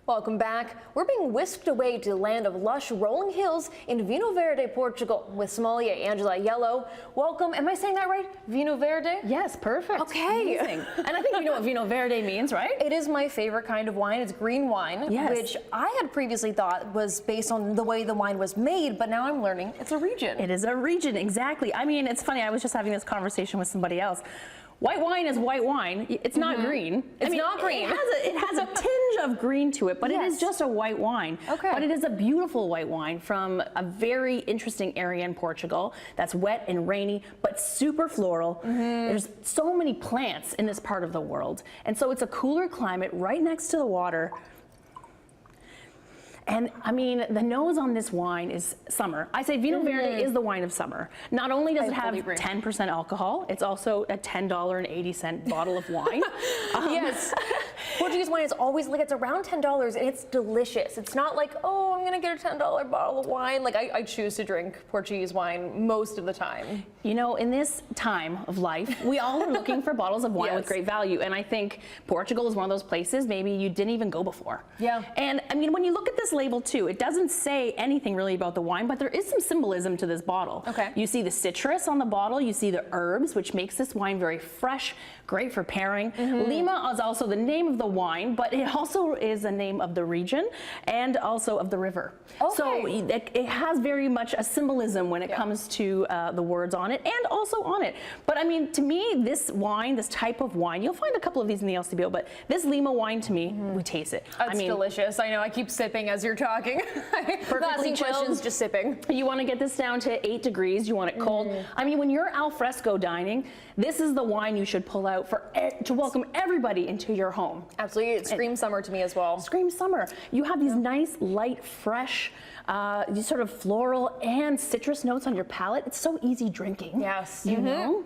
Welcome back. We're being whisked away to the land of lush rolling hills in Vinho Verde, Portugal, with sommelier Angela Aiello. Welcome. Am I saying that right? Vinho Verde? Yes, perfect. Okay. Amazing. And I think you know what Vinho Verde means, right? It is my favorite kind of wine. It's green wine, Yes. which I had previously thought was based on the way the wine was made, but now I'm learning it's a region. It is a region, exactly. I mean, it's funny, I was just having this conversation with somebody else. White wine is white wine. It's not green. It's not green. It has a tinge of green to it, but it is just a white wine. Okay. But it is a beautiful white wine from a very interesting area in Portugal that's wet and rainy, but super floral. There's so many plants in this part of the world. And so it's a cooler climate right next to the water. And I mean, the nose on this wine is summer. I say Vinho Verde is the wine of summer. Not only does it have 10% alcohol, it's also a $10.80 bottle of wine. Yes. Portuguese wine is always like, it's around $10 and it's delicious. It's not like, oh, I'm gonna get a $10 bottle of wine. Like I choose to drink Portuguese wine most of the time. You know, in this time of life, we all are looking for bottles of wine with great value. And I think Portugal is one of those places maybe you didn't even go before. Yeah. And I mean, when you look at this label too, it doesn't say anything really about the wine, but there is some symbolism to this bottle. Okay. You see the citrus on the bottle, you see the herbs, which makes this wine very fresh, great for pairing. Lima is also the name of the wine, but it also is the name of the region and also of the river. Okay. So it has very much a symbolism when it comes to the words on it and also on it. But I mean, to me, this wine, this type of wine, you'll find a couple of these in the LCBO, but this Lima wine to me, we taste it. It's delicious. I know, I keep sipping as you're talking. Perfectly Asking questions, just sipping. You want to get this down to 8 degrees, you want it cold. I mean, when you're al fresco dining, this is the wine you should pull out to welcome everybody into your home. Absolutely, it screams summer to me as well. Screams summer. You have these nice, light, fresh, these sort of floral and citrus notes on your palate. It's so easy drinking. Yes. You know?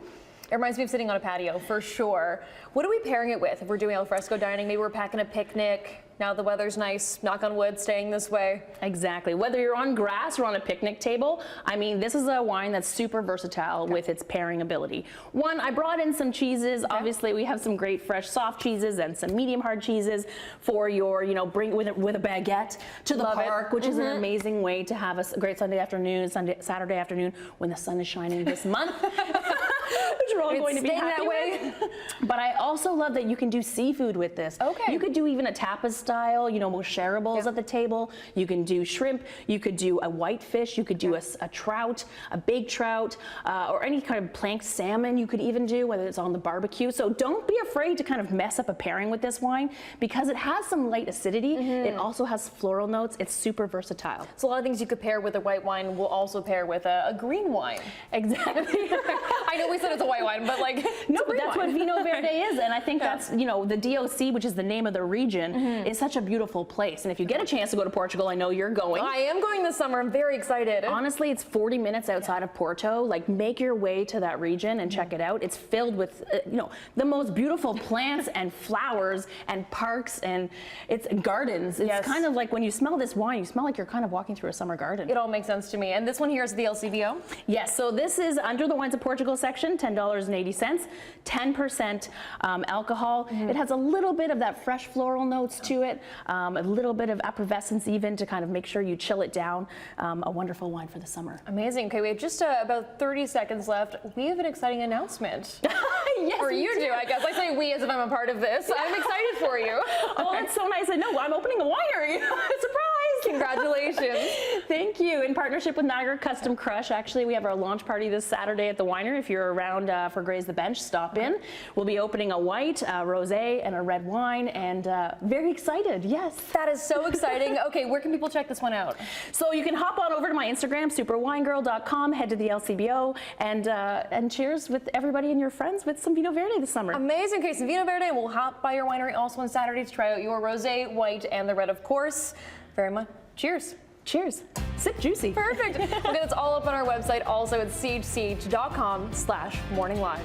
It reminds me of sitting on a patio, for sure. What are we pairing it with if we're doing al fresco dining? Maybe we're packing a picnic. Now the weather's nice, knock on wood, staying this way. Exactly. Whether you're on grass or on a picnic table, I mean, this is a wine that's super versatile with its pairing ability. One, I brought in some cheeses. Obviously, we have some great fresh soft cheeses and some medium hard cheeses for your, you know, bring with a baguette to the park, which is an amazing way to have a great Sunday afternoon, Saturday afternoon when the sun is shining this month. Which we're all going to be happy with. But I also love that you can do seafood with this. Okay. You could do even a tapas style, you know, more shareables at the table. You can do shrimp. You could do a white fish. You could do a trout, a baked trout, or any kind of planked salmon you could even do, whether it's on the barbecue. So don't be afraid to kind of mess up a pairing with this wine because it has some light acidity. It also has floral notes. It's super versatile. So a lot of things you could pair with a white wine will also pair with a green wine. Exactly. I know we said it's a white wine, but like, no, but that's what Vinho Verde is, and I think that's, you know, the DOC, which is the name of the region, is such a beautiful place. And if you get a chance to go to Portugal, I know you're going. I am going this summer. I'm very excited. Honestly, it's 40 minutes outside of Porto. Like, make your way to that region and check it out. It's filled with, you know, the most beautiful plants and flowers and parks and it's gardens. It's kind of like when you smell this wine, you smell like you're kind of walking through a summer garden. It all makes sense to me. And this one here is the LCBO? Yes, so this is under the Wines of Portugal section, $10.80, 10% alcohol. It has a little bit of that fresh floral notes to it, a little bit of effervescence even to kind of make sure you chill it down. A wonderful wine for the summer. Amazing. Okay, we have just about 30 seconds left. We have an exciting announcement. Yes, or you do, I guess. I say we as if I'm a part of this. I'm excited for you. Oh, that's so nice. I know, I'm opening a winery. Surprise! Congratulations. Thank you. In partnership with Niagara Custom Crush, actually, we have our launch party this Saturday at the winery. If you're around for Graze the Bench, stop in. We'll be opening a white, a rosé, and a red wine, and very excited, yes. That is so exciting. Okay, where can people check this one out? So you can hop on over to my Instagram, superwinegirl.com, head to the LCBO, and cheers with everybody and your friends with some Vinho Verde this summer. Amazing. Okay, so Vinho Verde, we'll hop by your winery also on Saturday to try out your rosé, white, and the red, of course. Very much. Cheers. Cheers. Sip juicy. Perfect. Okay, that's all up on our website, also at chch.com/morninglive.